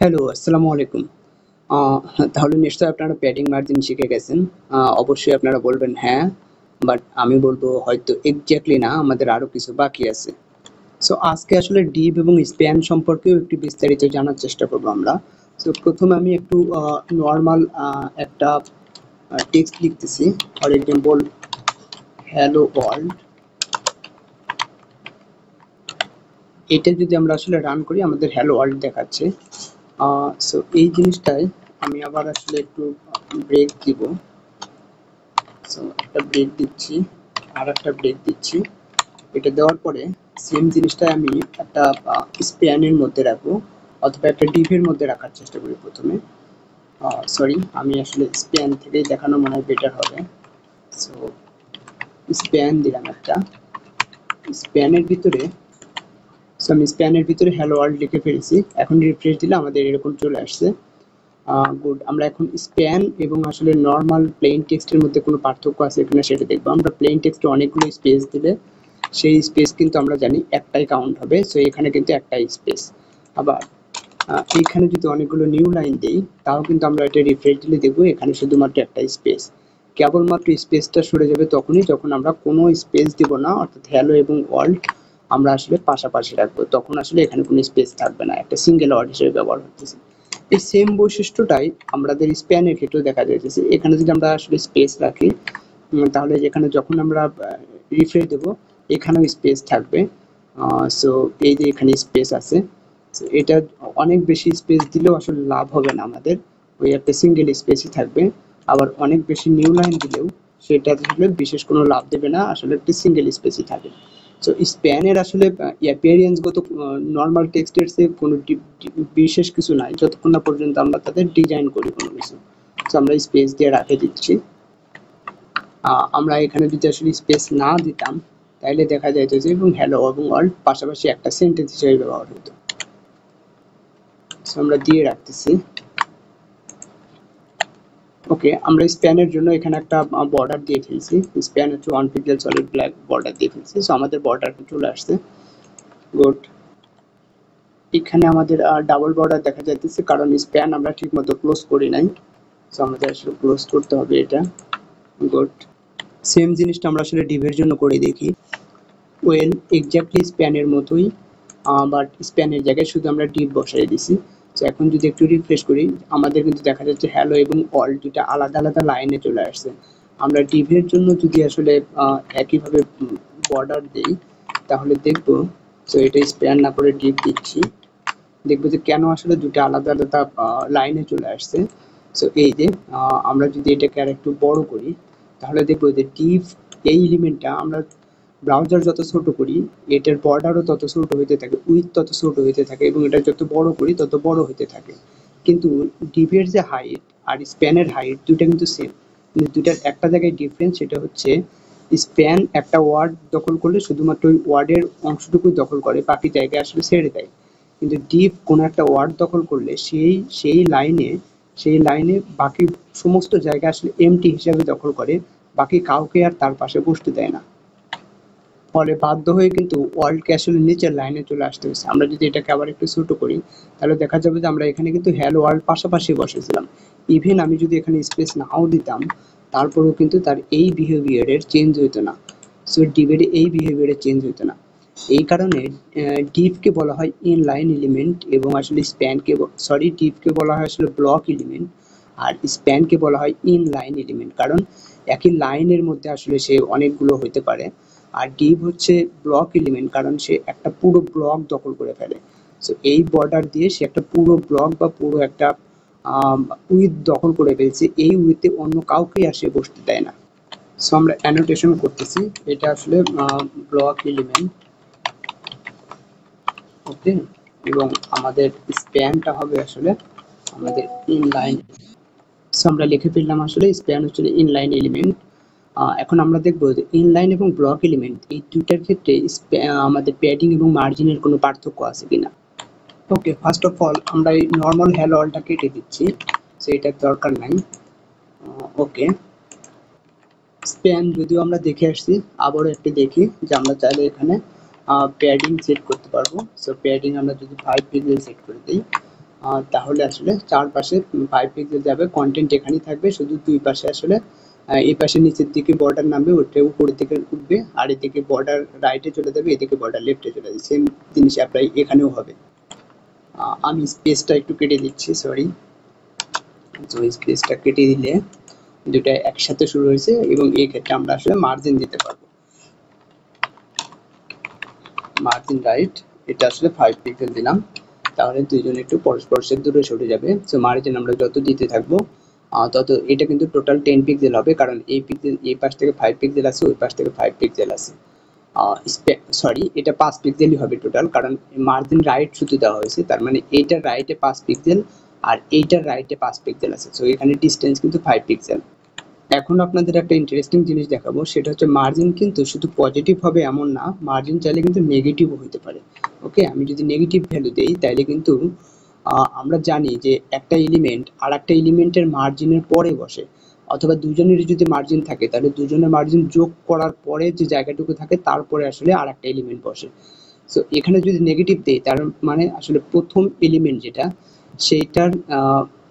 Hello, আসসালামু আলাইকুম। আ তাহলে নিশ্চয়ই আপনারা প্যাডিং মার্জিন শিখে গেছেন। অবশ্যই আপনারা বলবেন হ্যাঁ, বাট আমি বলব হয়তো এক্সাক্টলি না, আমাদের আরো কিছু বাকি আছে। সো আজকে আসলে ডিপ এবং স্প্যান সম্পর্কেও একটু বিস্তারিত জানার চেষ্টা করব আমরা। সো ১ম এ আমি একটু নরমাল একটা টেক্সট লিখতেছি। For example, hello world. এটা যদি আমরা আসলে রান করি আমাদের হ্যালো ওয়ার্ল্ড দেখাচ্ছে। সো এই জিনিসটায় আমি আবার আসলে একটু ব্রেক দিব। সো একটা ব্রেক দিচ্ছি, আর একটা ব্রেক দিচ্ছি। এটা দেওয়ার পরে সেম জিনিসটা আমি একটা স্প্যানের মধ্যে রাখবো, অথবা একটা ডিভের মধ্যে রাখার চেষ্টা করি প্রথমে। সরি, আমি আসলে স্প্যান থেকেই দেখানো মনে হয় বেটার হবে। সো স্প্যান দিলাম একটা, স্প্যানের ভিতরে। সো আমি স্প্যানের ভিতরে হ্যালো ওয়ার্ল্ড লিখে ফেলেছি। এখন রিফ্রেশ দিলে আমাদের এরকম চলে আসছে। গুড। আমরা এখন স্প্যান এবং আসলে নর্মাল প্লেন টেক্সটের মধ্যে কোনো পার্থক্য আছে কিনা সেটা দেখবো। আমরা প্লেন টেক্সটে অনেকগুলো স্পেস দিলে সেই স্পেস কিন্তু আমরা জানি একটাই কাউন্ট হবে। সো এখানে কিন্তু একটাই স্পেস। আবার এইখানে যদি অনেকগুলো নিউ লাইন দিই তাও কিন্তু আমরা এটা রিফ্রেশ দিলে দেখবো এখানে শুধুমাত্র একটা স্পেস। কেবলমাত্র স্পেসটা সরে যাবে তখনই যখন আমরা কোনো স্পেস দিব না, অর্থাৎ হ্যালো এবং ওয়ার্ল্ড আমরা আসলে পাশাপাশি রাখবো, তখন আসলে এখানে কোনো স্পেস থাকবে না, একটা সিঙ্গেল ওয়ার্ড হিসেবে ব্যবহার হতেছে। এই সেম বৈশিষ্ট্যটাই আমাদের স্প্যানের ক্ষেত্রেও দেখা যাইতেছে। এখানে যদি আমরা আসলে স্পেস রাখি তাহলে এখানে যখন আমরা রিফ্রেশ দেবো এখানেও স্পেস থাকবে। সো এই যে এখানে স্পেস আছে, এটা অনেক বেশি স্পেস দিলেও আসলে লাভ হবে না আমাদের, ওই একটা সিঙ্গেল স্পেসই থাকবে। আবার অনেক বেশি নিউ লাইন দিলেও সেটা আসলে বিশেষ কোনো লাভ দেবে না, আসলে একটি সিঙ্গেল স্পেসই থাকে। সো স্প্যানের আসলে অ্যাপিয়ারেন্সগত নর্মাল টেক্সটের চেয়ে কোনো বিশেষ কিছু নাই যতক্ষণ না পর্যন্ত আমরা তাদের ডিজাইন করি কোনো কিছু। সো আমরা স্পেস দিয়ে রাখে দিচ্ছি। আমরা এখানে যদি আসলে স্পেস না দিতাম তাহলে দেখা যাইতো যে এবং হ্যালো এবং ওয়ার্ল্ড পাশাপাশি একটা সেন্টেন্স হিসেবে ব্যবহার হতো। সো আমরা দিয়ে রাখতেছি। ওকে, আমরা স্প্যানের জন্য এখানে একটা বর্ডার দিয়ে ফেলছি। স্প্যান হচ্ছে 1 পিক্সেল সলিড ব্ল্যাক বর্ডার দিয়ে ফেলছি। সো আমাদের বর্ডারটা চলে আসছে। গুড। এখানে আমাদের ডাবল বর্ডার দেখা যাইতেছে কারণ স্প্যান আমরা ঠিক মতো ক্লোজ করি নাই। সো আমাদের আসলে ক্লোজ করতে হবে এটা। গুড। সেম জিনিসটা আমরা আসলে ডিভের জন্য করে দেখি। ওয়েল, এক্স্যাক্টলি স্প্যানের মতোই, বাট স্প্যানের জায়গায় শুধু আমরা ডিভ বসাই দিছি। তো এখন যদি একটু রিফ্রেশ করি আমাদের কিন্তু দেখা যাচ্ছে হ্যালো এবং অল দুটা আলাদা আলাদা লাইনে চলে আসছে। আমরা ডিভের জন্য যদি আসলে একইভাবে বর্ডার দিই তাহলে দেখবো, তো এটা স্প্যান না করে ডিভ দিচ্ছি, দেখবো যে কেন আসলে দুটো আলাদা আলাদা লাইনে চলে আসছে। সো এই যে আমরা যদি এটাকে আর একটু বড় করি তাহলে দেখবো যে ডিভ এই এলিমেন্টটা আমরা ব্রাউজার যত ছোট করি এটার বর্ডারও তত ছোট হইতে থাকে, উইথ তত ছোট হইতে থাকে, এবং এটা যত বড় করি তত বড় হইতে থাকে। কিন্তু ডিভের যে হাইট আর স্প্যানের হাইট দুটা কিন্তু সেম, কিন্তু দুটার একটা জায়গায় ডিফারেন্স, সেটা হচ্ছে স্প্যান একটা ওয়ার্ড দখল করলে শুধুমাত্র ওই ওয়ার্ডের অংশটুকুই দখল করে, বাকি জায়গায় আসলে ছেড়ে দেয়। কিন্তু ডিপ কোনো একটা ওয়ার্ড দখল করলে সেই লাইনে বাকি সমস্ত জায়গা আসলে এমটি হিসাবে দখল করে, বাকি কাউকে আর তার পাশে বসতে দেয় না। ফলে বাধ্য হয়ে কিন্তু ওয়ার্ল্ডকে আসলে নিচের লাইনে চলে আসতে হয়েছে। আমরা যদি এটাকে আবার একটু ছোট করি তাহলে দেখা যাবে যে আমরা এখানে কিন্তু হ্যালো ওয়ার্ল্ড পাশাপাশি বসেছিলাম। ইভেন আমি যদি এখানে স্পেস নাও দিতাম তারপরেও কিন্তু তার এই বিহেভিয়ারের চেঞ্জ হইতো না। সো ডিভের এই বিহেভিয়ারের চেঞ্জ হইতো না। এই কারণে ডিভকে বলা হয় ইনলাইন এলিমেন্ট, এবং আসলে ডিভকে বলা হয় আসলে ব্লক এলিমেন্ট, আর স্প্যানকে বলা হয় ইনলাইন এলিমেন্ট, কারণ একই লাইনের মধ্যে আসলে সে অনেকগুলো হইতে পারে। আর ডিভ হচ্ছে ব্লক এলিমেন্ট কারণ সে একটা পুরো ব্লক দখল করে ফেলে। সো এই বর্ডার দিয়ে সে একটা পুরো ব্লক বা পুরো একটা উইথ দখল করে ফেলছে, এই উইথে অন্য কাউকেই আর সে বসতে দেয় না। সো আমরা অ্যানোটেশন করতেছি, এটা আসলে ব্লক এলিমেন্ট। ওকে, এবং আমাদের স্প্যানটা হবে আসলে আমাদের ইনলাইন। সো আমরা লিখে ফেললাম আসলে স্প্যান হচ্ছে ইনলাইন এলিমেন্ট। এখন আমরা দেখবো যে ইনলাইন এবং ব্লক এলিমেন্ট এই দুটার ক্ষেত্রে আমাদের প্যাডিং এবং মার্জিনের কোনো পার্থক্য আছে কিনা। ওকে, ফার্স্ট অফ অল আমরা এই নর্মাল হ্যালো অলটা কেটে দিচ্ছি, সো এটার দরকার নাই। ওকে, স্প্যান যদিও আমরা দেখে আসছি, আবারও একটু দেখি যে আমরা চাইলে এখানে প্যাডিং সেট করতে পারবো। সো প্যাডিং আমরা যদি 5 পিক্সেল সেট করে দিই তাহলে আসলে চারপাশে 5 পিক্সেল যাবে, কন্টেন্ট এখানেই থাকবে, শুধু দুই পাশে আসলে এই পাশে নিচের দিকে বর্ডার নামবে, ওটা উপরের দিকে উঠবে, আর এদিকে বর্ডার রাইটে চলে যাবে, এদিকে বর্ডার লেফটে চলে যাবে। সেম জিনিস অ্যাপ্লাই এখানেও হবে। আমি স্পেসটা একটু কেটে দিচ্ছি, সরি। তো স্পেসটা কেটে দিলে দুটা একসাথে শুরু হয়েছে, এবং এই ক্ষেত্রে আমরা আসলে মার্জিন দিতে পারবো। মার্জিন রাইট, এটা আসলে 5 পিক্সেল দিলাম, তাহলে দুইজন একটু পরস্পরের দূরে সরে যাবে। সো মার্জিন আমরা যত দিতে থাকবো তত এটা কিন্তু টোটাল 10 পিক্সেল হবে, কারণ এই পিক্সেল এই পাশ থেকে 5 পিক্সেল আছে, ওই পাশ থেকে 5 পিক্সেল আছে। সরি, এটা 5 পিক্সেলই হবে টোটাল, কারণ মার্জিন রাইট শুধু দেওয়া হয়েছে, তার মানে এইটার রাইটে 5 পিক্সেল আর এইটার রাইটে 5 পিক্সেল আছে। সো এখানে ডিস্টেন্স কিন্তু 5 পিক্সেল। এখন আপনাদের একটা ইন্টারেস্টিং জিনিস দেখাবো, সেটা হচ্ছে মার্জিন কিন্তু শুধু পজিটিভ হবে এমন না, মার্জিন চাইলে কিন্তু নেগেটিভও হতে পারে। ওকে, আমি যদি নেগেটিভ ভ্যালু দেই তাহলে কিন্তু আমরা জানি যে একটা এলিমেন্ট আর একটা এলিমেন্টের মার্জিনের পরে বসে, অথবা দুজনেরই যদি মার্জিন থাকে তাহলে দুজনের মার্জিন যোগ করার পরে যে জায়গাটুকু থাকে তারপরে আসলে আর একটা এলিমেন্ট বসে। সো এখানে যদি নেগেটিভ দেই তার মানে আসলে প্রথম এলিমেন্ট যেটা, সেইটার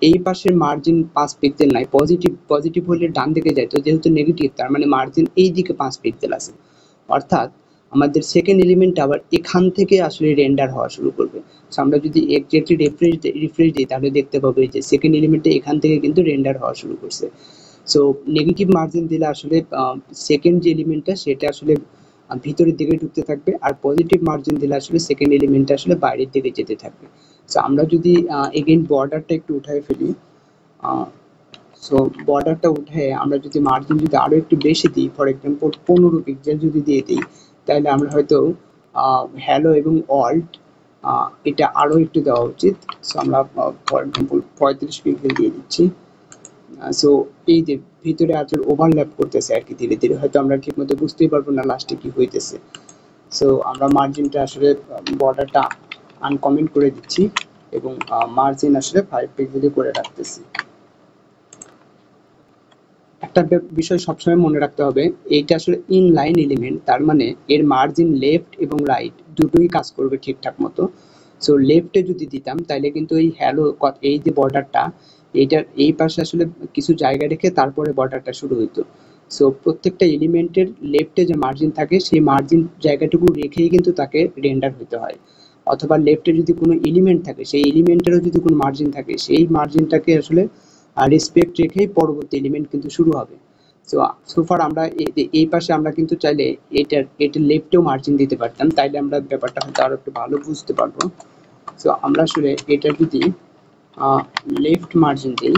এই পাশের মার্জিন 5 পিক্সেল নাই, পজিটিভ হলে ডান দিকে যায়, তো যেহেতু নেগেটিভ তার মানে মার্জিন এই দিকে 5 পিক্সেল আছে। অর্থাৎ আমাদের সেকেন্ড এলিমেন্ট আবার এখান থেকে আসলে রেন্ডার হওয়া শুরু করবে। সো আমরা যদি এক্স্যাক্টলি রিফ্রেশ দিই তাহলে দেখতে পাবো যে সেকেন্ড এলিমেন্টে এখান থেকে কিন্তু রেন্ডার হওয়া শুরু করছে। সো নেগেটিভ মার্জিন দিলে আসলে সেকেন্ড যে এলিমেন্টটা সেটা আসলে ভিতরের দিকে ঢুকতে থাকবে, আর পজিটিভ মার্জিন দিলে আসলে সেকেন্ড এলিমেন্টটা আসলে বাইরের দিকে যেতে থাকবে। সো আমরা যদি এগেইন বর্ডারটা একটু উঠায় ফেলি, সো বর্ডারটা উঠে আমরা যদি মার্জিন যদি আরও একটু বেশি দিই, ফর এক্সাম্পল 15 পিক্সেল যদি দিয়ে দিই, তাহলে আমরা হয়তো হ্যালো এবং অল্ট এটা আরও একটু দেওয়া উচিত। সো আমরা ফর এক্সাম্পল 35 পিক্সেল দিয়ে দিচ্ছি। সো এই যে ভিতরে আচর ওভারল্যাপ করতেছে আর কি, ধীরে ধীরে হয়তো আমরা ঠিক মতো বুঝতেই পারবো না লাস্টে কি হইতেছে। সো আমরা মার্জিনটা আসলে বর্ডারটা আনকমেন্ট করে দিচ্ছি, এবং মার্জিন আসলে 5 পিক্সেলই করে রাখতেছি। একটা বিষয় সবসময় মনে রাখতে হবে, এইটা আসলে ইনলাইন এলিমেন্ট, তার মানে এর মার্জিন লেফট এবং রাইট দুটোই কাজ করবে ঠিকঠাক মতো। সো লেফটে যদি দিতাম তাহলে কিন্তু এই হ্যালো, এই যে বর্ডারটা, এইটার এই পাশে আসলে কিছু জায়গা রেখে তারপরে বর্ডারটা শুরু হইতো। সো প্রত্যেকটা এলিমেন্টের লেফটে যে মার্জিন থাকে সেই মার্জিন জায়গাটুকু রেখেই কিন্তু তাকে রেন্ডার হতে হয়, অথবা লেফটে যদি কোনো এলিমেন্ট থাকে সেই এলিমেন্টেরও যদি কোনো মার্জিন থাকে সেই মার্জিনটাকে আসলে রেসপেক্ট রেখেই পরবর্তী এলিমেন্ট কিন্তু শুরু হবে। সো ফার আমরা এই পাশে আমরা কিন্তু চাইলে এটার লেফটেও মার্জিন দিতে পারতাম, তাইলে আমরা ব্যাপারটা হয়তো আরো একটু ভালো বুঝতে পারবো। সো আমরা আসলে এটা যদি লেফট মার্জিন দিই,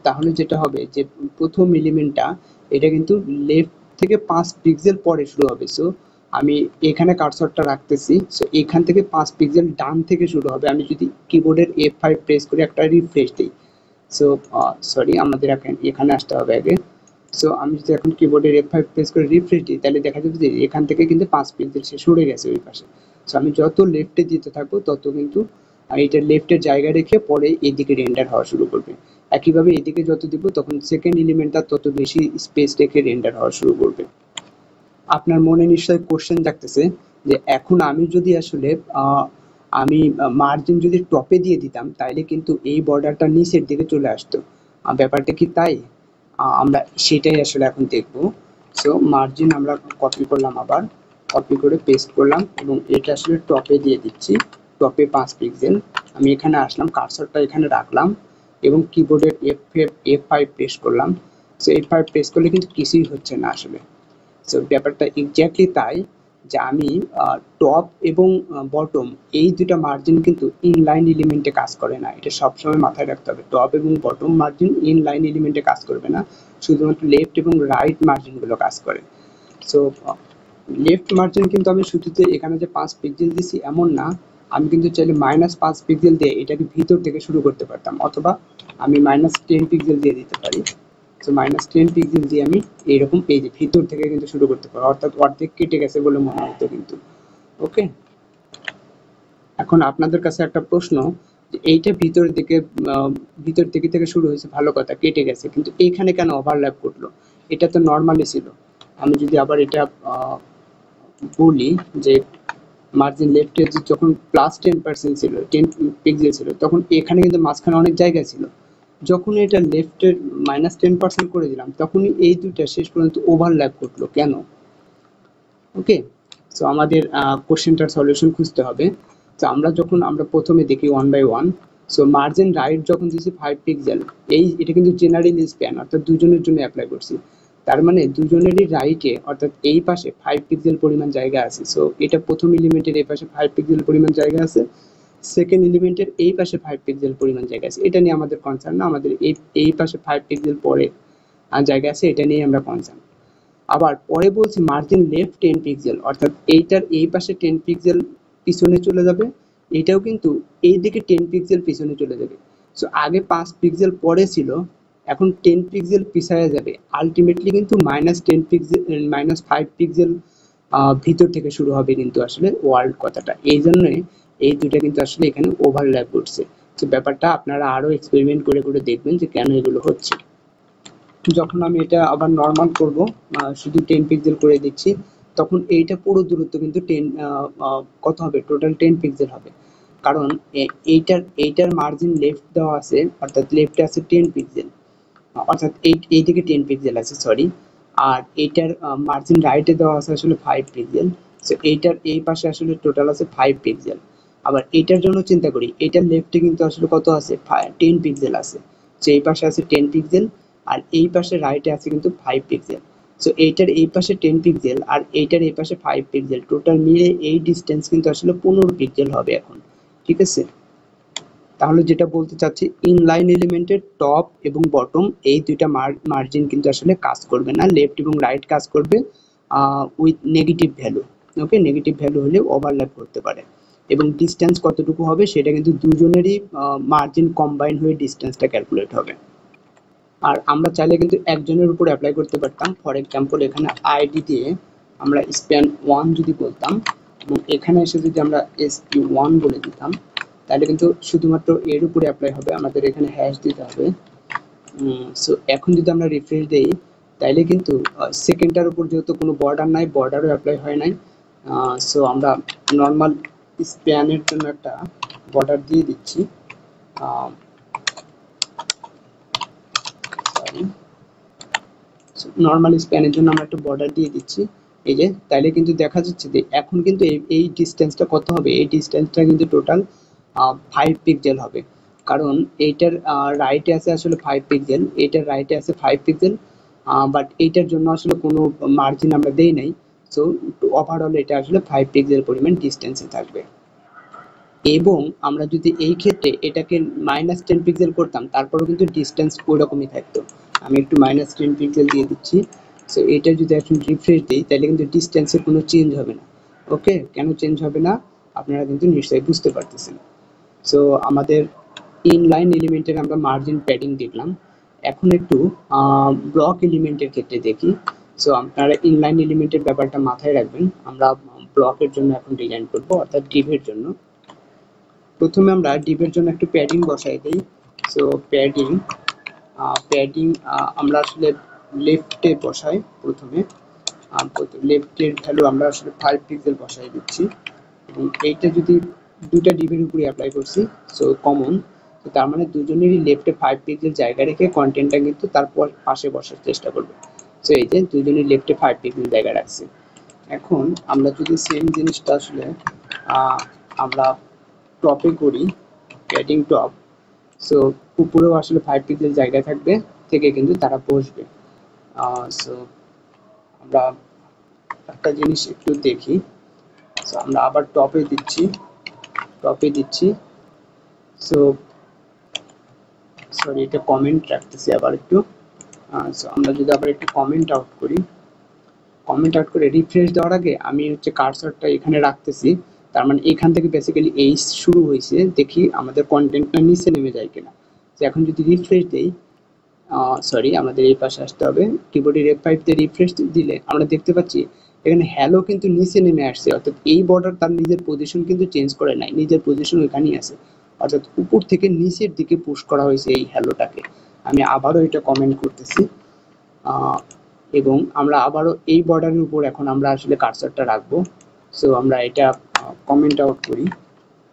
তাহলে যেটা হবে যে প্রথম এলিমেন্টটা এটা কিন্তু লেফট থেকে 5 পিক্সেল পরে শুরু হবে। সো আমি এখানে কার্সরটা রাখতেছি, সো এখান থেকে 5 পিক্সেল ডান থেকে শুরু হবে। আমি যদি কিবোর্ডের F5 প্রেস করে একটা রিফ্রেশ দিই, সো সরি, আমাদের এখানে আসতে হবে আগে। সো আমি যদি এখন কিবোর্ডের F5 প্রেস করে রিফ্রেশ দিই তাহলে দেখা যাবে যে এখান থেকে কিন্তু 5 পিক্সেল সে সরে গেছে ওই পাশে। সো আমি যত লেফটে দিতে থাকবো তত কিন্তু এটা লেফটের জায়গা রেখে পরে এদিকে রেন্ডার হওয়া শুরু করবে। একইভাবে এদিকে যত দিব তখন সেকেন্ড এলিমেন্টটা তত বেশি স্পেস রেখে রেন্ডার হওয়া শুরু করবে। আপনার মনে নিশ্চয়ই কোশ্চেন জাগতেছে যে এখন আমি যদি আসলে আমি মার্জিন যদি টপে দিয়ে দিতাম তাইলে কিন্তু এই বর্ডারটা নিচের দিকে চলে আসতো, ব্যাপারটা কি তাই? আমরা সেটাই আসলে এখন দেখব। সো মার্জিন আমরা কপি করলাম, আবার কপি করে পেস্ট করলাম, এবং এটা আসলে টপে দিয়ে দিচ্ছি, টপে 5 পিক্সেল। আমি এখানে আসলাম, কার্সরটা এখানে রাখলাম, এবং কিবোর্ডের F5 প্রেস করলাম। সো F5 প্রেস করলে কিন্তু কিছুই হচ্ছে না আসলে। সো ব্যাপারটা এক্স্যাক্টলি তাই, যে আমি টপ এবং বটম এই দুটা মার্জিন কিন্তু ইনলাইন এলিমেন্টে কাজ করে না, এটা সবসময় মাথায় রাখতে হবে। টপ এবং বটম মার্জিন ইনলাইন এলিমেন্টে কাজ করবে না, শুধুমাত্র লেফট এবং রাইট মার্জিনগুলো কাজ করে। সো লেফট মার্জিন কিন্তু আমি শুধুতে এখানে যে 5 পিক্সেল দিছি এমন না, আমি কিন্তু চাইলে -5 পিক্সেল দিয়ে এটাকে ভিতর থেকে শুরু করতে পারতাম, অথবা আমি -10 পিক্সেল দিয়ে দিতে পারি। সো -10 পিক্সেল দিয়ে আমি এইরকম এই যে ভিতর থেকে কিন্তু শুরু করতে পারি, অর্থাৎ অর্ধেক কেটে গেছে বলে মনে হতো কিন্তু। ওকে, এখন আপনাদের কাছে একটা প্রশ্ন, যে এইটা ভিতর থেকে শুরু হয়েছে ভালো কথা, কেটে গেছে, কিন্তু এইখানে কেন ওভারল্যাপ করলো? এটা তো নর্মালি ছিল। আমি যদি আবার এটা বলি যে মার্জিন লেফটে যখন +10% ছিল, 10 পিক্সেল ছিল, তখন এখানে কিন্তু মাঝখানে অনেক জায়গা ছিল। যখন এটা লেফটের -10% করে দিলাম, তখনই এই দুইটা শেষ পর্যন্ত ওভারল্যাপ করলো। কেন? ওকে, সো আমাদের কোশ্চেনটার সলিউশন খুঁজতে হবে। তো আমরা প্রথমে দেখি 1 বাই 1। সো মার্জিন রাইট যখন দিয়েছি 5 পিক্সেল, এটা কিন্তু জেনারেলি স্প্যান, অর্থাৎ দুজনের জন্য অ্যাপ্লাই করছি। তার মানে দুজনেরই রাইটে, অর্থাৎ এই পাশে 5 পিক্সেল পরিমাণ জায়গা আছে। সো এটা প্রথম এলিমেন্টের এই পাশে 5 পিক্সেল পরিমাণ জায়গা আছে, সেকেন্ড এলিমেন্টের এই পাশে 5 পিক্সেল পরিমাণ জায়গা আছে। এটা নিয়ে আমাদের কনসার্ন না, আমাদের এই পাশে 5 পিক্সেল পরে জায়গা আছে, এটা নিয়ে আমরা কনসার্ন। আবার পরে বলছি মার্জিন লেফট 10 পিক্সেল, অর্থাৎ এইটার এই পাশে 10 পিক্সেল পিছনে চলে যাবে, এটাও কিন্তু এই দিকে 10 পিক্সেল পিছনে চলে যাবে। সো আগে 5 পিক্সেল পরে ছিল, এখন 10 পিক্সেল পিছায়া যাবে। আলটিমেটলি কিন্তু -10 পিক্সেল, -5 পিক্সেল ভিতর থেকে শুরু হবে কিন্তু আসলে ওয়ার্ল্ড কথাটা। এই জন্যই এই দুটো কিন্তু আসলে এখানে ওভারল্যাপ করছে। তো ব্যাপারটা আপনারা আরো এক্সপেরিমেন্ট করে করে দেখবেন যে কেন এগুলো হচ্ছে। যখন আমি এটা আবার নর্মাল করব, শুধু 10 পিক্সেল করে দিচ্ছি, তখন এইটা পুরো দূরত্ব কিন্তু 10 কত হবে, টোটাল 10 পিক্সেল হবে। কারণ এইটার মার্জিন লেফট দেওয়া আছে, অর্থাৎ লেফটে আছে 10 পিক্সেল, অর্থাৎ এই দিকে 10 পিক্সেল আছে, সরি। আর এইটার মার্জিন রাইটে দেওয়া আছে আসলে 5 পিক্সেল। সো এইটার এই পাশে আসলে টোটাল আছে 5 পিক্সেল। আবার এইটার জন্য চিন্তা করি, এইটার লেফটে কিন্তু আসলে কত আছে, 10 পিক্সেল আছে। সো এই পাশে আছে 10 পিক্সেল, আর এই পাশে রাইটে আছে কিন্তু 5 পিক্সেল। সো এইটার এই পাশে 10 পিক্সেল আর এইটার এই পাশে 5 পিক্সেল, টোটাল মিলে এই ডিস্টেন্স কিন্তু আসলে 15 পিক্সেল হবে এখন। ঠিক আছে, তাহলে যেটা বলতে চাচ্ছি, ইনলাইন এলিমেন্টের টপ এবং বটম এই দুইটা মার্জিন কিন্তু আসলে কাজ করবে না, লেফট এবং রাইট কাজ করবে with negative value. Okay, negative value হলে ওভারল্যাপ করতে পারে। এবং ডিস্টেন্স কতটুকু হবে সেটা কিন্তু দুজনেরই মার্জিন কম্বাইন হয়ে ডিস্টেন্সটা ক্যালকুলেট হবে। আর আমরা চাইলে কিন্তু একজনের উপর অ্যাপ্লাই করতে পারতাম। ফর এক্সাম্পল, এখানে আইডি দিয়ে আমরা স্প্যান 1 যদি বলতাম, এবং এখানে এসে যদি আমরা SP1 বলে দিতাম, তাহলে কিন্তু শুধুমাত্র এর উপরে অ্যাপ্লাই হবে, আমাদের এখানে হ্যাশ দিতে হবে। সো এখন যদি আমরা রিফ্রেশ দেই, তাইলে কিন্তু সেকেন্ডটার উপর যেহেতু কোনো বর্ডার নাই, বর্ডারও অ্যাপ্লাই হয় নাই। সো আমরা নর্মাল স্প্যানের জন্য একটা বর্ডার দিয়ে দিচ্ছি। নর্মাল স্প্যানের জন্য আমরা একটা বর্ডার দিয়ে দিচ্ছি, এই যে। তাইলে কিন্তু দেখা যাচ্ছে যে এখন কিন্তু এই ডিস্টেন্সটা কত হবে, এই ডিস্টেন্সটা কিন্তু টোটাল 5 পিক্সেল হবে। কারণ এইটার রাইটে আছে আসলে 5 পিক্সেল, এইটার রাইটে আছে 5 পিক্সেল, বাট এইটার জন্য আসলে কোনো মার্জিন আমরা দেই নাই। সো ওভারঅল এটা আসলে 5 পিক্সেল পরিমাণ ডিস্টেন্সে থাকবে। এবং আমরা যদি এই ক্ষেত্রে এটাকে -10 পিক্সেল করতাম, তারপরেও কিন্তু ডিস্টেন্স ওই রকমই থাকতো। আমি একটু -10 পিক্সেল দিয়ে দিচ্ছি। সো এটা যদি এখন রিফ্রেশ দিই, তাহলে কিন্তু ডিস্টেন্সের কোনো চেঞ্জ হবে না। ওকে, কেন চেঞ্জ হবে না আপনারা কিন্তু নিশ্চয়ই বুঝতে পারতেছেন। সো আমাদের ইনলাইন এলিমেন্টের আমরা মার্জিন প্যাডিং দেখলাম। এখন একটু ব্লক এলিমেন্টের ক্ষেত্রে দেখি। সো আপনারা ইনলাইন এলিমেন্টের ব্যাপারটা মাথায় রাখবেন। আমরা ব্লকের জন্য এখন ডিজাইন করব, অর্থাৎ ডিভের জন্য। প্রথমে আমরা ডিভের জন্য একটু প্যাডিং বসাই দিই। সো প্যাডিং আমরা আসলে লেফটে বসাই প্রথমে। লেফটের ভ্যালু আমরা আসলে 5 পিক্সেল বসাই দিচ্ছি, এবং এইটা যদি দুটা ডিভের উপরে অ্যাপ্লাই করছি, সো কমন, তো তার মানে দুজনেরই লেফটে 5 পিক্সেল জায়গা রেখে কন্টেন্টটা কিন্তু তারপর পাশে বসার চেষ্টা করবে। সো এই যে দুজনেই লেফটে 5 পিক্সেল জায়গা রাখছি। এখন আমরা যদি সেম জিনিসটা আসলে আমরা টপে করি, প্যাডিং টপ, সো উপরেও আসলে 5 পিক্সেল জায়গা থাকবে, থেকে কিন্তু তারা বসবে। সো আমরা একটা জিনিস একটু দেখি। সো আমরা আবার টপে দিচ্ছি। সো সরি, এটা কমেন্ট রাখতেছি আবার একটু। সো আমরা যদি আবার একটু কমেন্ট আউট করে রিফ্রেশ দেওয়ার আগে আমি হচ্ছে কার্সরটা এখানে রাখতেছি। তার মানে এখান থেকে বেসিক্যালি এই শুরু হয়েছে, দেখি আমাদের কন্টেন্টটা নিচে নেমে যায় কিনা। তো এখন যদি রিফ্রেশ দেই, সরি, আমাদের এই পাশে আসতে হবে, কিবোর্ডের F5 দিয়ে রিফ্রেশ দিলে আমরা দেখতে পাচ্ছি এখানে হ্যালো কিন্তু নিচে নেমে আসছে, অর্থাৎ এই বর্ডার তার নিজের পজিশন কিন্তু চেঞ্জ করে নাই, নিজের পজিশন ওইখানেই আছে, অর্থাৎ উপর থেকে নিচের দিকে পুশ করা হয়েছে এই হ্যালোটাকে। আমি আবারও এটা কমেন্ট করতেছি, এবং আমরা আবারও এই বর্ডারের উপর এখন আমরা আসলে কার্সারটা রাখবো। সো আমরা এটা কমেন্ট আউট করি।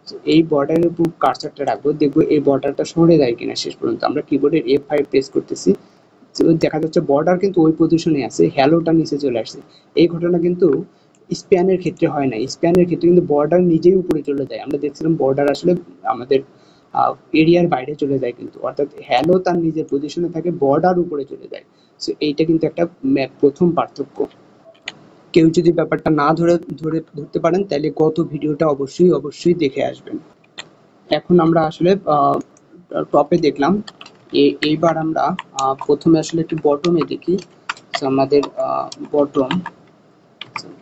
তো এই বর্ডারের উপর কার্সারটা রাখবো, দেখবো এই বর্ডারটা সরে যায় কিনা শেষ পর্যন্ত। আমরা কিবোর্ডের F5 প্রেস করতেছি, তো দেখা যাচ্ছে বর্ডার কিন্তু ওই পজিশনে আছে, হ্যালোটা নিচে চলে আসছে। এই ঘটনা কিন্তু স্প্যানের ক্ষেত্রে হয় না, স্প্যানের ক্ষেত্রে কিন্তু বর্ডার নিজেই উপরে চলে যায়। আমরা দেখছিলাম বর্ডার আসলে আমাদের এরিয়ার বাইরে চলে যায়, কিন্তু অর্থাৎ হ্যালো তার নিজের পজিশনে থাকে, বর্ডার উপরে চলে যায়। সো এইটা কিন্তু একটা প্রথম পার্থক্য। কেউ যদি ব্যাপারটা না ধরতে পারেন তাহলে গত ভিডিওটা অবশ্যই দেখে আসবেন। এখন আমরা আসলে টপে দেখলাম, এইবার আমরা প্রথমে আসলে একটু বটমে দেখি। তো আমাদের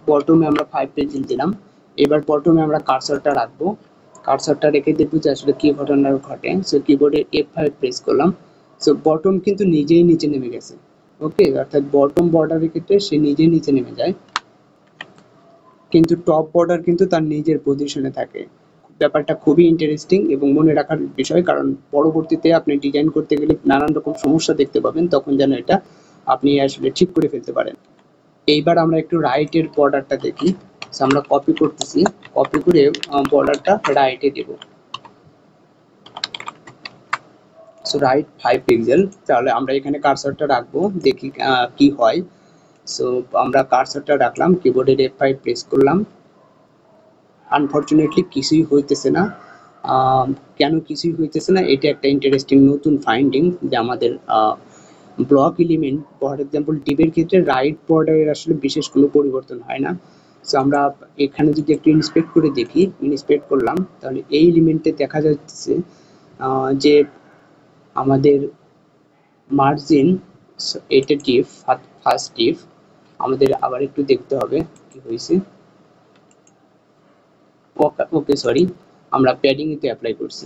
বটমে আমরা 5 পেন্সিল দিলাম। এবার বটমে আমরা কার্সারটা রাখবো, কার্সারটা রেখে দেখবো যে আসলে কি ঘটনা ঘটে। সো কিবোর্ডে F5 প্রেস করলাম। সো বটম কিন্তু নিজেই নিচে নেমে গেছে। ওকে, অর্থাৎ বটম বর্ডারের ক্ষেত্রে সে নিজেই নিচে নেমে যায়, কিন্তু টপ বর্ডার কিন্তু তার নিজের পজিশনে থাকে। ব্যাপারটা খুবই ইন্টারেস্টিং এবং মনে রাখার বিষয়, কারণ পরবর্তীতে আপনি ডিজাইন করতে গেলে নানান রকম সমস্যা দেখতে পাবেন, তখন যেন এটা আপনি আসলে ঠিক করে ফেলতে পারেন। এইবার আমরা একটু রাইটের বর্ডারটা দেখি। So, আমরা কপি করতেছি, কপি করে বর্ডারটা রাইটে দেব। So right 5 pixel. তাহলে আমরা এখানে কার্সারটা রাখবো, দেখি কি হয়। সো আমরা কার্সারটা রাখলাম, কিবোর্ডের F5 প্রেস করলাম। আনফরচুনেটলি কিছুই হইতেছে না। কেন কিছুই হইতেছে না, এটা একটা ইন্টারেস্টিং নতুন ফাইন্ডিং যে আমাদের ব্লক এলিমেন্ট, ফর এক্সাম্পল ডিবের ক্ষেত্রে রাইট বর্ডারের আসলে বিশেষ কোনো পরিবর্তন হয় না। সো আমরা এখানে যদি একটু ইন্সপেক্ট করে দেখি, ইন্সপেক্ট করলাম, তাহলে এই এলিমেন্টে দেখা যাচ্ছে যে আমাদের মার্জিন, এটা ডিফ, ফার্স্ট ডিফ। আমাদের আবার একটু দেখতে হবে কি হয়েছে। ওকে সরি, আমরা প্যাডিং এতে অ্যাপ্লাই করছি।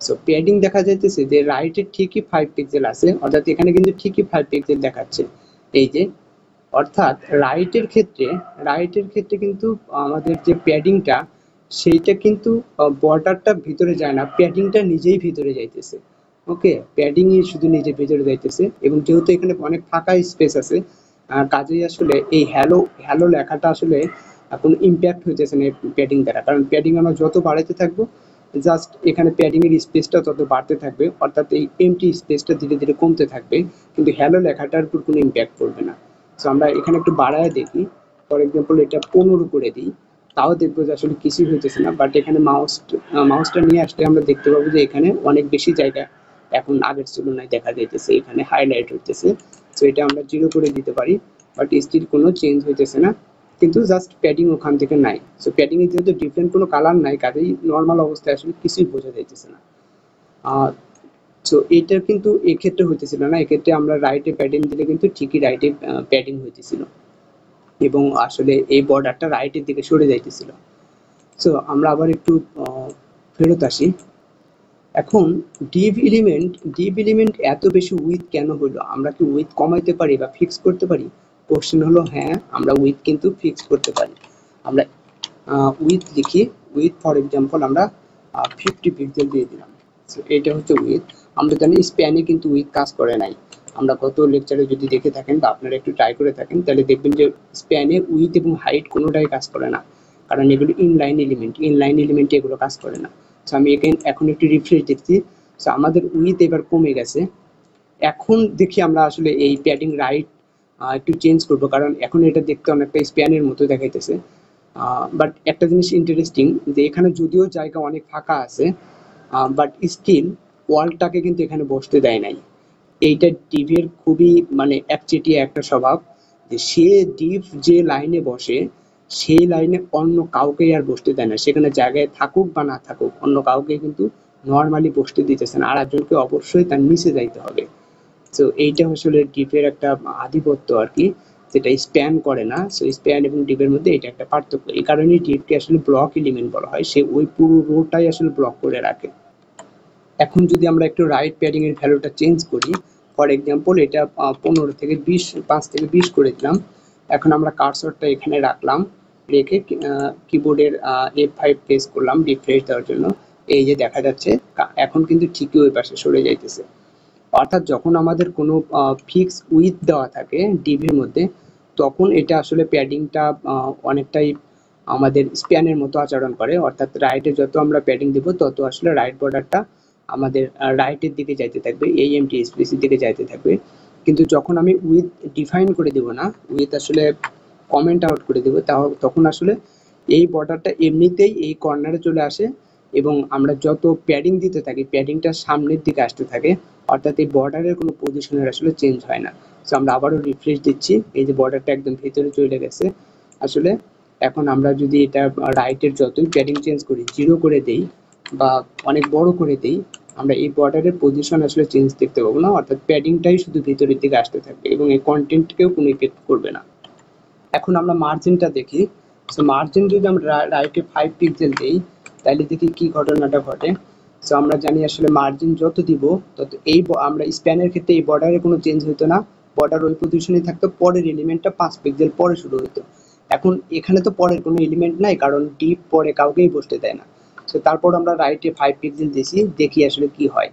সো প্যাডিং দেখা যাইতেছে যে রাইটের ঠিকই 5 পিক্সেল আছে, অর্থাৎ এখানে কিন্তু ঠিকই 5 পিক্সেল দেখাচ্ছে। এই যে অর্থাৎ রাইটের ক্ষেত্রে কিন্তু আমাদের যে প্যাডিংটা, সেইটা কিন্তু বর্ডারটা ভিতরে যায় না, প্যাডিংটা নিজেই ভিতরে যাইতেছে। ওকে, প্যাডিংই শুধু নিজে ভিতরে যাইতেছে, এবং যেহেতু এখানে অনেক ফাঁকা স্পেস আছে, কাজেই আসলে এই হ্যালো হ্যালো লেখাটা আসলে কোনো ইম্প্যাক্ট হইতেছে না প্যাডিং দ্বারা, কারণ প্যাডিং আমরা যত বাড়াতে থাকবো জাস্ট এখানে প্যাডিং এর স্পেসটা তত বাড়তে থাকবে, অর্থাৎ এই এমটি স্পেসটা ধীরে ধীরে কমতে থাকবে, কিন্তু হ্যালো লেখাটার উপর কোনো ইম্প্যাক্ট পড়বে না। সো আমরা এখানে একটু বাড়ায় দেখি, ফর এক্সাম্পল এটা 15 করে দিই, তাও দেখবো যে আসলে কিছুই হইতেছে না। বাট এখানে মাউসটা নিয়ে আসলে আমরা দেখতে পাবো যে এখানে অনেক বেশি জায়গা এখন আগের তুলনায় দেখা যাইতেছে, এখানে হাইলাইট হইতেছে। সো এটা আমরা 0 করে দিতে পারি, বাট স্টিল কোনো চেঞ্জ হইতেছে না, কিন্তু জাস্ট প্যাডিং ওখান থেকে নাই। সো প্যাডিং এর যেহেতু ডিফারেন্ট কোনো কালার নাই, কাজেই নর্মাল অবস্থায় আসলে কিছুই বোঝা যাইতেছে না। সো এইটা কিন্তু এক্ষেত্রে হইতেছিল না, এক্ষেত্রে আমরা রাইটে প্যাডিং দিলে কিন্তু ঠিকই রাইটে প্যাডিং হইতেছিল, এবং আসলে এই বর্ডারটা রাইটের দিকে সরে যাইতেছিল। সো আমরা আবার একটু ফেরত আসি। এখন ডিভ এলিমেন্ট এত বেশি উইথ কেন হলো? আমরা কি উইথ কমাইতে পারি বা ফিক্স করতে পারি? কোশ্চেন হলো হ্যাঁ, আমরা উইথ কিন্তু ফিক্স করতে পারি। আমরা উইথ লিখি, উইথ ফর এক্সাম্পল আমরা 50 পিক্সেল দিয়ে দিলাম। সো এটা হচ্ছে উইথ। আমরা জানি স্প্যানে কিন্তু উইথ কাজ করে নাই। আমরা গত লেকচারে যদি দেখে থাকেন বা আপনারা একটু ট্রাই করে থাকেন, তাহলে দেখবেন যে স্প্যানে উইথ এবং হাইট কোনোটাই কাজ করে না, কারণ এগুলো ইনলাইন এলিমেন্টে এগুলো কাজ করে না। সো আমি এখন একটু রিফ্রেশ দেখছি। সো আমাদের উইথ এবার কমে গেছে। এখন দেখি আমরা আসলে এই প্যাডিং রাইট একটু চেঞ্জ করব, কারণ এখন এটা দেখতে অনেকটা স্প্যানের মতো দেখাইতেছে। বাট একটা জিনিস ইন্টারেস্টিং, যে এখানে যদিও জায়গা অনেক ফাঁকা আছে, বাট স্টিল ওয়ালটাকে কিন্তু এখানে বসতে দেয় নাই। এইটা ডিভের খুবই মানে একচেটিয়া একটা স্বভাব, যে সে ডিভ যে লাইনে বসে সেই লাইনে অন্য কাউকে আর বসতে দেয় না, সেখানে জায়গায় থাকুক বা না থাকুক অন্য কাউকে কিন্তু নর্মালি বসতে দিতেছে না, আর একজনকে অবশ্যই তার নিচে যাইতে হবে। তো এইটা আসলে ডিপের একটা আধিপত্য আর কি, যেটা স্প্যান করে না। সো স্প্যান এবং ডিপের মধ্যে এটা একটা পার্থক্য, এই কারণেই ডিপকে আসলে ব্লক এলিমেন্ট বলা হয়, সে ওই পুরো রোটাই আসলে ব্লক করে রাখে। এখন যদি আমরা একটু রাইট প্যাডিং এর ভ্যালুটা চেঞ্জ করি, ফর এক্সাম্পল এটা 15 থেকে 20, 5 থেকে 20 করে দিলাম। এখন আমরা কার্সরটা এখানে রাখলাম, রেখে কিবোর্ডের F5 প্রেস করলাম রিফ্রেশ দেওয়ার জন্য। এই যে দেখা যাচ্ছে এখন কিন্তু ঠিকই ওই পাশে সরে যাইতেছে। অর্থাৎ যখন আমাদের কোনো ফিক্স উইথ দেওয়া থাকে ডিভির মধ্যে, তখন এটা আসলে প্যাডিংটা অনেকটাই আমাদের স্প্যানের মতো আচরণ করে, অর্থাৎ রাইটে যত আমরা প্যাডিং দিব তত আসলে রাইট বর্ডারটা আমাদের রাইটের দিকে যাইতে থাকবে, এই এমটি স্পেসের দিকে যাইতে থাকবে। কিন্তু যখন আমি উইথ ডিফাইন করে দেব না, উইথ আসলে কমেন্ট আউট করে দেবো, তখন আসলে এই বর্ডারটা এমনিতেই এই কর্নারে চলে আসে এবং আমরা যত প্যাডিং দিতে থাকি প্যাডিংটা সামনের দিকে আসতে থাকে, অর্থাৎ এই বর্ডারের কোনো পজিশনের আসলে চেঞ্জ হয় না। সো আমরা আবারও রিফ্রেশ দিচ্ছি, এই যে বর্ডারটা একদম ভেতরে চলে গেছে আসলে। এখন আমরা যদি এটা রাইটের যতই প্যাডিং চেঞ্জ করি, 0 করে দেই বা অনেক বড় করে দেই, আমরা এই বর্ডারের পজিশন আসলে চেঞ্জ দেখতে পাবো না, অর্থাৎ প্যাডিংটাই শুধু ভিতরের দিকে আসতে থাকবে এবং এই কন্টেন্টকেও কোনো ইফেক্ট করবে না। এখন আমরা মার্জিনটা দেখি। সো মার্জিন যদি আমরা রাইটে 5 পিক্সেল দিই তাহলে দেখি কি ঘটনাটা ঘটে। সো আমরা জানি আসলে মার্জিন যত দিব তত এই আমরা স্প্যানের ক্ষেত্রে এই বর্ডারে কোনো চেঞ্জ হতো না, বর্ডার ওই পজিশনেই থাকতো, পরের এলিমেন্টটা 5 পিক্সেল পরে শুরু হতো। এখন এখানে তো পরের কোনো এলিমেন্ট নাই, কারণ ডিপ পরে কাউকেই বসতে দেয় না। সো তারপর আমরা রাইটে 5 পিক্সেল দিয়েছি, দেখি আসলে কি হয়।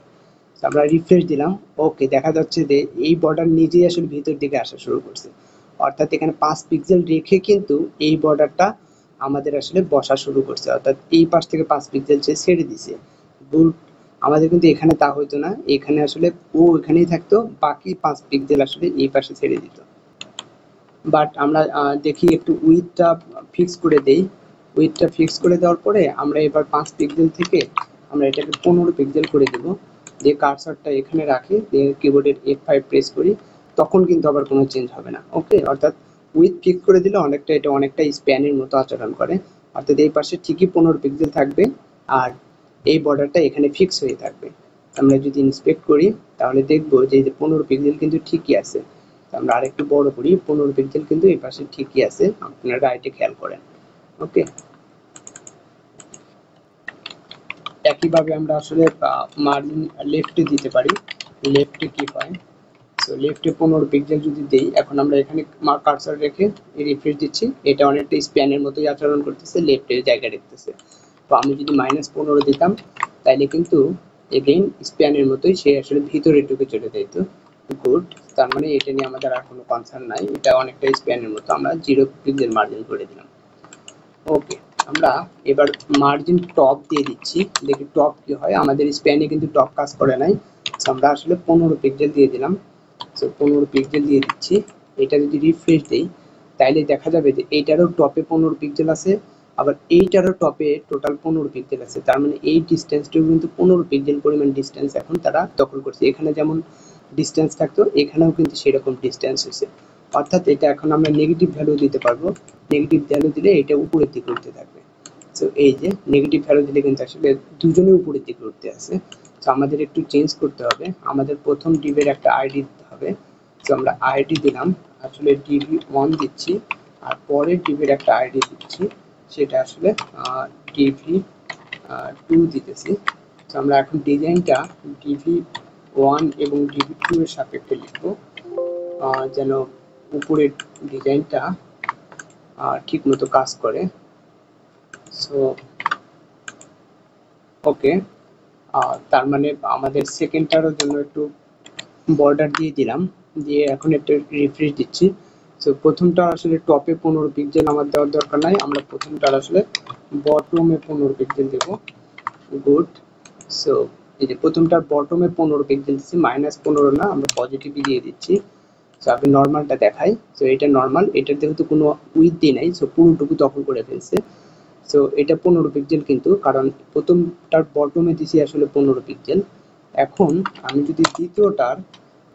আমরা রিফ্রেশ দিলাম, ওকে, দেখা যাচ্ছে যে এই বর্ডার নিজেই আসলে ভিতর দিকে আসা শুরু করছে, অর্থাৎ এখানে 5 পিক্সেল রেখে কিন্তু এই বর্ডারটা আমাদের আসলে বসা শুরু করছে, অর্থাৎ এই পাশ থেকে 5 পিক্সেল সে ছেড়ে দিছে। গুড। আমাদের কিন্তু এখানে তা হইতো না, এখানে আসলে ও এখানেই থাকতো, বাকি 5 পিক্সেল আসলে এই পাশে ছেড়ে দিত। বাট আমরা দেখি একটু উইথটা ফিক্স করে দেই। উইথটা ফিক্স করে দেওয়ার পরে আমরা এবার 5 পিক্সেল থেকে আমরা এটাকে 15 পিক্সেল করে দেব, দিয়ে কার্সারটা এখানে রাখি, দিয়ে কিবোর্ডের F5 প্রেস করি, তখন কিন্তু আবার কোনো চেঞ্জ হবে না। ওকে, অর্থাৎ উইথ ফিক্স করে দিলে এটা অনেকটা স্প্যানের মতো আচরণ করে, অর্থাৎ এই পাশে ঠিকই 15 পিক্সেল থাকবে আর এই বর্ডারটা এখানে ফিক্স হয়ে থাকবে। আমরা যদি ইন্সপেক্ট করি তাহলে দেখবো যে এই যে 15 পিক্সেল কিন্তু ঠিকই আছে। আমরা আরেকটু বড় করি, 15 পিক্সেল কিন্তু এই পাশে ঠিকই আছে, আপনারা রাইটে খেয়াল করেন। ওকে, একইভাবে আমরা আসলে মার্জিন লেফটে দিতে পারি। লেফটে কি হয়, সো লেফটে 15 পিক্সেল যদি দেই, এখন আমরা এখানে কার্সার রেখে রিফ্রেশ দিচ্ছি, এটা অনেকটা স্প্যানের মতোই আচরণ করতেছে, লেফটের জায়গা দেখতেছে। তো আমি যদি -15 দিতাম তাইলে কিন্তু এগেইন স্প্যানের মতোই সে আসলে ভিতরে ঢুকে চলে যেত। গুড, তার মানে এটা নিয়ে আমাদের আর কোনো কনসার্ন নাই, এটা অনেকটা স্প্যানের মতো। আমরা 0 পিক্সেল মার্জিন করে দিলাম। ওকে, আমরা এবার মার্জিন টপ দিয়ে দিচ্ছি, দেখি টপ কি হয়। আমাদের স্প্যানে কিন্তু টপ কাজ করে নাই, আমরা আসলে 15 পিক্সেল দিয়ে দিলাম। সো 15 পিক্সেল দিয়ে দিচ্ছি, এটা যদি রিফ্রেশ দেই তাইলে দেখা যাবে যে এইটারও টপে 15 পিক্সেল আছে, আবার এইটারও টপে টোটাল 15 পিক্সেল আছে। তার মানে এই ডিস্টেন্সটাও কিন্তু 15 পিক্সেল পরিমাণ ডিস্টেন্স এখন তারা দখল করছে। এখানে যেমন ডিস্টেন্স থাকতো এখানেও কিন্তু সেরকম ডিস্টেন্স হয়েছে, অর্থাৎ এটা এখন আমরা নেগেটিভ ভ্যালু দিতে পারবো। নেগেটিভ ভ্যালু দিলে এটা উপরের দিকে উঠতে থাকবে। সো এই যে নেগেটিভ ভ্যালু দিলে কিন্তু আসলে দুজনে উপরের দিকে উঠতে আছে। সো আমাদের একটু চেঞ্জ করতে হবে, আমাদের প্রথম ডিভের একটা আইডি দিতে হবে। সো আমরা আইডি দিলাম, আসলে DV1 দিচ্ছি, আর পরের ডিভের একটা আইডি দিচ্ছি, সেটা আসলে DV2 দিতেছি। সো আমরা এখন ডিজাইনটা DV1 এবং DV2 এর সাপেক্ষে লিখবো, যেন উপরের ডিজাইনটা ঠিক মতো কাজ করে। সো ওকে, তার মানে আমাদের সেকেন্ডটারও জন্য একটু বর্ডার দিয়ে দিলাম, দিয়ে এখন একটা রিফ্রেশ দিচ্ছি। সো প্রথমটা আসলে টপে 15 পিক্সেল আমার দেওয়ার দরকার নাই, আমরা প্রথমটার আসলে বটমে 15 পিক্সেল দেবো। গুড। সো এই যে প্রথমটার বটমে 15 পিক্সেল দিচ্ছি, -15 না, আমরা পজিটিভই দিয়ে দিচ্ছি। সো আপনি নর্মালটা দেখাই। সো এটা নর্মাল, এটার যেহেতু কোনো উইথ দিয়ে নাই, সো পুরোটুকু দখল করে ফেলছে। সো এটা 15 পিক্সেল, কিন্তু কারণ প্রথমটার বটমে দিছি আসলে 15 পিক্সেল। এখন আমি যদি দ্বিতীয়টার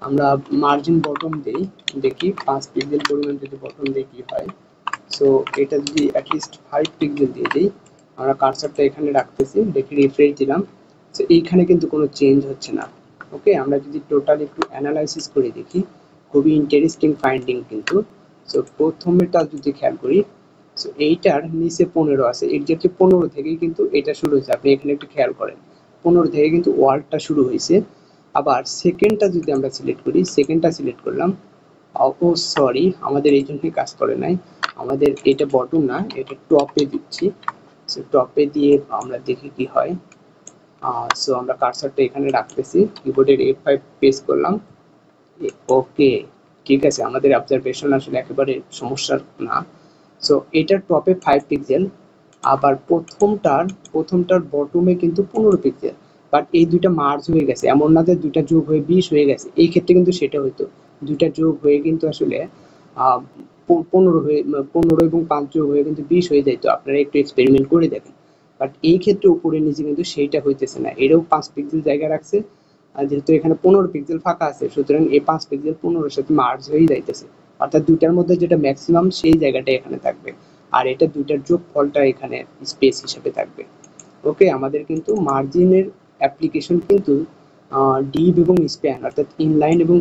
আমরা মার্জিন বটম দেই, দেখি 5 পিক্সেল পরিমাণ যদি বটম দিই কি হয়। সো এটা যদি অ্যাটলিস্ট 5 পিক্সেল দিয়ে দিই, আমরা কার্সারটা এখানে রাখতেছি, দেখি রিফ্রেশ দিলাম। সো এইখানে কিন্তু কোনো চেঞ্জ হচ্ছে না। ওকে, আমরা যদি টোটাল একটু অ্যানালাইসিস করে দেখি, খুবই ইন্টারেস্টিং ফাইন্ডিং কিন্তু। সো প্রথমেটা যদি খেয়াল করি, সো এইটার নিচে 15 আছে, এক্স্যাক্টলি 15 থেকেই কিন্তু এটা শুরু হয়েছে। আপনি এখানে একটু খেয়াল করেন, 15 থেকে কিন্তু ওয়ার্ডটা শুরু হয়েছে। আবার সেকেন্ডটা যদি আমরা সিলেক্ট করি, সেকেন্ডটা সিলেক্ট করলাম, ও সরি, আমাদের এই জন্যই কাজ করে নাই, আমাদের এটা বটম না, এটা টপে দিচ্ছি। সো টপে দিয়ে আমরা দেখি কি হয়। সো আমরা কার্সারটা এখানে রাখতেছি, কিবোর্ডের F5 প্রেস করলাম। ওকে, ঠিক আছে, আমাদের অবজারভেশন আসলে একেবারে সমস্যার না। সো এটার টপে 5 পিক্সেল, আবার প্রথমটার বটমে কিন্তু 15 পিক্সেল। বাট এই দুইটা মার্জ হয়ে গেছে, এমন না যে দুইটা যোগ হয়ে 20 হয়ে গেছে। এই ক্ষেত্রে কিন্তু সেটা হইতো, দুইটা যোগ হয়ে কিন্তু আসলে 15 হয়ে 15 এবং 5 যোগ হয়ে কিন্তু 20 হয়ে যাইতো। আপনারা একটু এক্সপেরিমেন্ট করে দেখেন। বাট এই ক্ষেত্রে উপরে নিচে কিন্তু সেইটা হইতেছে না, এরও 5 পিক্সেল জায়গা রাখছে। আর যেহেতু এখানে 15 পিক্সেল ফাঁকা আছে, সুতরাং এই 5 পিক্সেল 15 এর সাথে মার্জ হয়ে যাইতেছে, অর্থাৎ দুইটার মধ্যে যেটা ম্যাক্সিমাম সেই জায়গাটা এখানে থাকবে, আর এটা দুইটার যোগফলটা এখানে স্পেস হিসেবে থাকবে। ওকে, আমাদের কিন্তু মার্জিনের অ্যাপ্লিকেশন কিন্তু ডিপ এবং স্প্যান, অর্থাৎ ইনলাইন এবং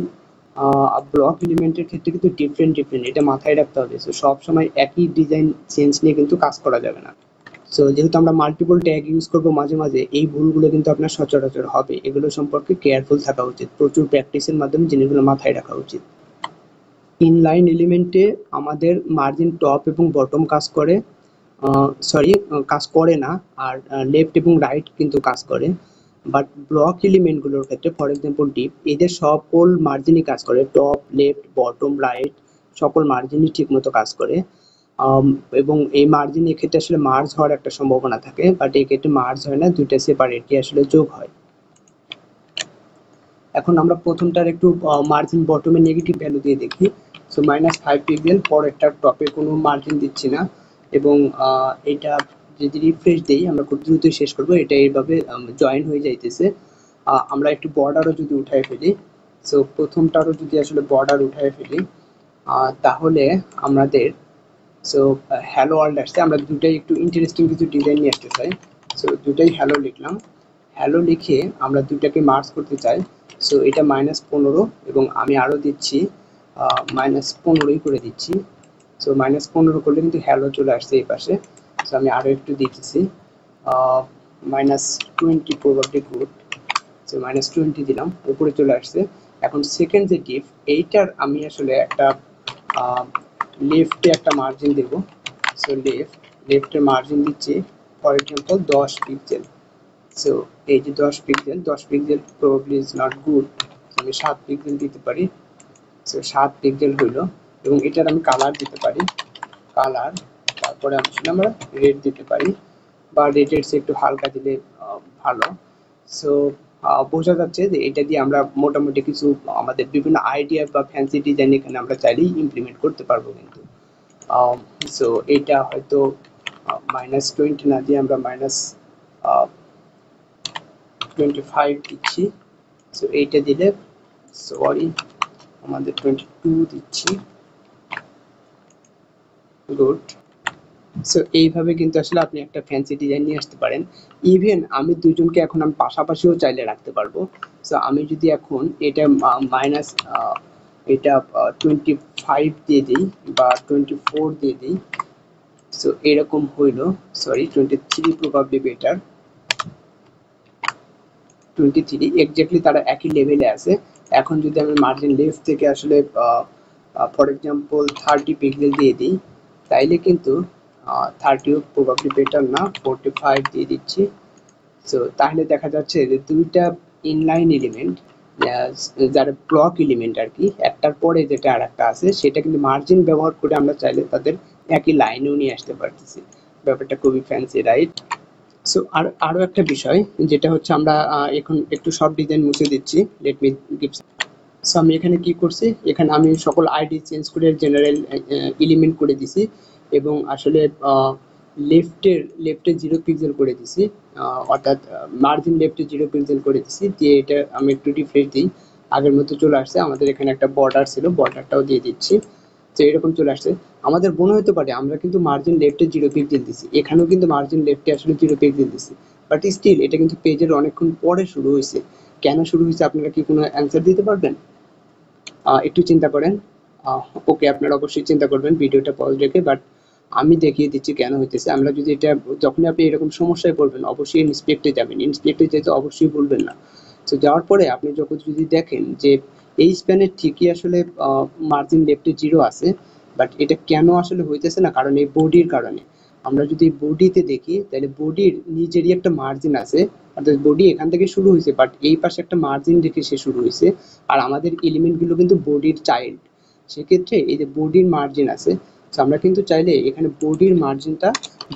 ব্লক এলিমেন্টের ক্ষেত্রে কিন্তু ডিফারেন্ট, এটা মাথায় রাখতে হবে। সো সবসময় একই ডিজাইন চেঞ্জ নিয়ে কিন্তু কাজ করা যাবে না। সো যেহেতু আমরা মাল্টিপল ট্যাগ ইউজ করব মাঝে মাঝে, এই ভুলগুলো কিন্তু আপনার সচরাচর হবে, এগুলো সম্পর্কে কেয়ারফুল থাকা উচিত, প্রচুর প্র্যাকটিসের মাধ্যমে জিনিসগুলো মাথায় রাখা উচিত। ইনলাইন এলিমেন্টে আমাদের মার্জিন টপ এবং বটম কাজ করে, কাজ করে না, আর লেফট এবং রাইট কিন্তু কাজ করে। বাট ব্লক এলিমেন্টগুলোর ক্ষেত্রে, ফর এক্সাম্পল ডিপ, এদের সকল মার্জিনই কাজ করে, টপ লেফট বটম রাইট সকল মার্জিনই ঠিকমতো কাজ করে। এবং এই মার্জিন এক্ষেত্রে আসলে মার্জ হওয়ার একটা সম্ভাবনা থাকে, বাট এই ক্ষেত্রে মার্জ হয় না, দুইটা সেপারেটলি আসলে যোগ হয়। এখন আমরা প্রথমটার একটু মার্জিন বটমে নেগেটিভ ভ্যালু দিয়ে দেখি। সো -5 পিক্সেল, পরেরটার টপে কোনো মার্জিন দিচ্ছি না, এবং এটা যদি রিফ্রেশ দিই, আমরা খুব দ্রুতই শেষ করবো, এটা এইভাবে জয়েন হয়ে যাইতেছে। আমরা একটু বর্ডারও যদি উঠায় ফেলি, সো প্রথমটারও যদি আসলে বর্ডার উঠায় ফেলি, তাহলে আমাদের সো হ্যালো ওয়ার্ল্ড আসছে। আমরা দুটাই একটু ইন্টারেস্টিং কিছু ডিজাইন নিয়ে আসতে চাই, সো দুটাই হ্যালো লিখলাম। হ্যালো লিখে আমরা দুটাকে মার্জ করতে চাই। সো এটা -15 এবং আমি আরও দিচ্ছি -15ই করে দিচ্ছি। সো -15 করলে কিন্তু হ্যালো চলে আসছে এই পাশে। সো আমি আরও একটু দিতেছি, -20 প্রবাবলি গুড। সো -20 দিলাম, উপরে চলে আসছে। এখন সেকেন্ড যে ডিপ, এইটার আমি আসলে একটা লেফটে একটা মার্জিন দেব। সো লেফটের মার্জিন দিচ্ছি ফর এক্সাম্পল 10 পিক্সেল। সো এই যে 10 pixel probably is not good, আমি 7 পিক্সেল দিতে পারি। সো 7 পিক্সেল হইল, এবং এটার আমি কালার দিতে পারি, কালার, তারপরে আমরা রেড দিতে পারি, বা রেডের চেয়ে একটু হালকা দিলে ভালো। সো বোঝা যাচ্ছে যে এটা দিয়ে আমরা মোটামুটি কিছু আমাদের বিভিন্ন আইডিয়া বা ফ্যান্সি ডিজাইন এখানে আমরা চাইলেই ইমপ্লিমেন্ট করতে পারবো। কিন্তু সো এটা হয়তো -20 না দিয়ে আমরা -25 দিচ্ছি। সো এইটা দিলে, সরি, আমাদের 22 দিচ্ছি, গুড। সো এইভাবে কিন্তু আসলে আপনি একটা ফ্যান্সি ডিজাইন নিয়ে আসতে পারেন। ইভেন আমি দুজনকে এখন আমি পাশাপাশিও চাইলে রাখতে পারবো। সো আমি যদি এখন এটা মাইনাস এটা 25 দিয়ে দিই বা 24 দিয়ে দিই, সো এরকম হইল, সরি 23 প্রবাবলি বেটার, 23 এক্স্যাক্টলি তারা একই লেভেলে আছে। এখন যদি আমি মার্জিন লেফট থেকে আসলে ফর এক্সাম্পল 30 পিক্সেল দিয়ে দিই, তাইলে কিন্তু 30ও প্রবাবলি বেটার না, 45 দিয়ে দিচ্ছি। সো তাহলে দেখা যাচ্ছে যে দুইটা ইনলাইন এলিমেন্ট, যারা ব্লক এলিমেন্ট আর কি, একটার পরে যেটা আর একটা আছে, সেটা কিন্তু মার্জিন ব্যবহার করে আমরা চাইলে তাদের একই লাইনেও নিয়ে আসতে পারতেছি। ব্যাপারটা খুবই ফ্যান্সি, রাইট? সো আরও একটা বিষয়, যেটা হচ্ছে আমরা এখন একটু সব ডিজাইন মুছে দিচ্ছি। Let me give. সো আমি এখানে কি করছি, এখানে আমি সকল আইডি চেঞ্জ করে জেনারেল এলিমেন্ট করে দিছি, এবং আসলে লেফটে 0 পিক্সেল করে দিছি, অর্থাৎ মার্জিন লেফটে 0 পিক্সেল করে দিছি, দিয়ে এটা আমি একটু রিফ্রেশ দিই, আগের মতো চলে আসছে। আমাদের এখানে একটা বর্ডার ছিল, বর্ডারটাও দিয়ে দিচ্ছি। তো এরকম চলে আসছে। আমাদের মনে হতে পারে আমরা কিন্তু মার্জিন লেফটে 0 পিক্সেল দিছি, এখানেও কিন্তু মার্জিন লেফটে আসলে 0 পিক্সেল দিছি, বাট স্টিল এটা কিন্তু পেজের অনেকক্ষণ পরে শুরু হয়েছে। কেন শুরু হয়েছে, আপনারা কি কোনো অ্যান্সার দিতে পারবেন? একটু চিন্তা করেন। ওকে, আপনারা অবশ্যই চিন্তা করবেন ভিডিওটা পজ রেখে, বাট আমি দেখিয়ে দিচ্ছি কেন হইতেছে। আমরা যদি এটা, যখনই আপনি এরকম সমস্যায় পড়বেন, অবশ্যই ইন্সপেক্টে যাবেন, ইন্সপেক্টে যেতে অবশ্যই ভুলবেন না। তো যাওয়ার পরে আপনি যখন যদি দেখেন যে এই স্প্যানের ঠিকই আসলে মার্জিন লেফটে 0 আছে, বাট এটা কেন আসলে হইতেছে না, কারণ এই বডির কারণে। আমরা যদি বডিতে দেখি, তাহলে বডির নিজেরই একটা মার্জিন আছে, অর্থাৎ বডি এখান থেকে শুরু হয়েছে, বাট এই পাশে একটা মার্জিন রেখে সে শুরু হয়েছে, আর আমাদের এলিমেন্টগুলো কিন্তু বডির চাইল্ড। সেক্ষেত্রে এই যে বডির মার্জিন আছে, তো আমরা কিন্তু চাইলে এখানে বডির মার্জিনটা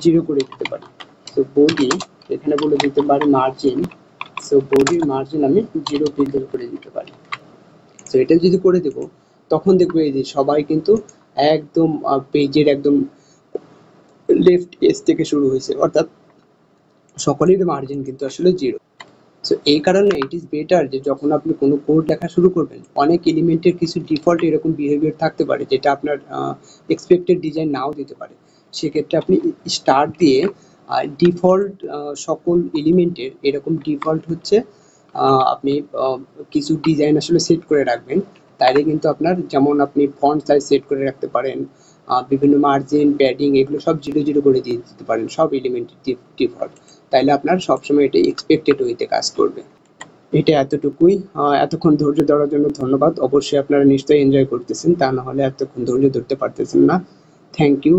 0 করে দিতে পারি। তো বডি এখানে বলে দিতে পারি মার্জিন, সো বডির মার্জিন আমি 0 পিক্সেল করে দিতে পারি। তো এটা যদি করে দেব তখন দেখবো এই যে সবাই কিন্তু একদম পেজের একদম লেফট এজ থেকে শুরু হয়েছে, অর্থাৎ সকলের মার্জিন কিন্তু আসলে 0। সো এই কারণে ইট ইজ বেটার যে যখন আপনি কোনো কোড লেখা শুরু করবেন, অনেক এলিমেন্টের কিছু ডিফল্ট এরকম বিহেভিয়ার থাকতে পারে যেটা আপনার এক্সপেক্টেড ডিজাইন নাও দিতে পারে। সেক্ষেত্রে আপনি স্টার্ট দিয়ে ডিফল্ট সকল এলিমেন্টের এরকম ডিফল্ট হচ্ছে আপনি কিছু ডিজাইন আসলে সেট করে রাখবেন। তাইলে কিন্তু আপনার যেমন আপনি ফন্ট সাইজ সেট করে রাখতে পারেন, বিভিন্ন মার্জিন প্যাডিং এগুলো সব 0 করে দিয়ে দিতে পারেন সব এলিমেন্টের ডিফল্ট। তাইলে আপনার সবসময় এটা এক্সপেক্টেড ওয়েতে কাজ করবে। এটা এতটুকুই। এতক্ষণ ধৈর্য ধরার জন্য ধন্যবাদ। অবশ্যই আপনারা নিশ্চয়ই এনজয় করতেছেন, তা না হলে এতক্ষণ ধৈর্য ধরতে পারতেছেন না। Thank you.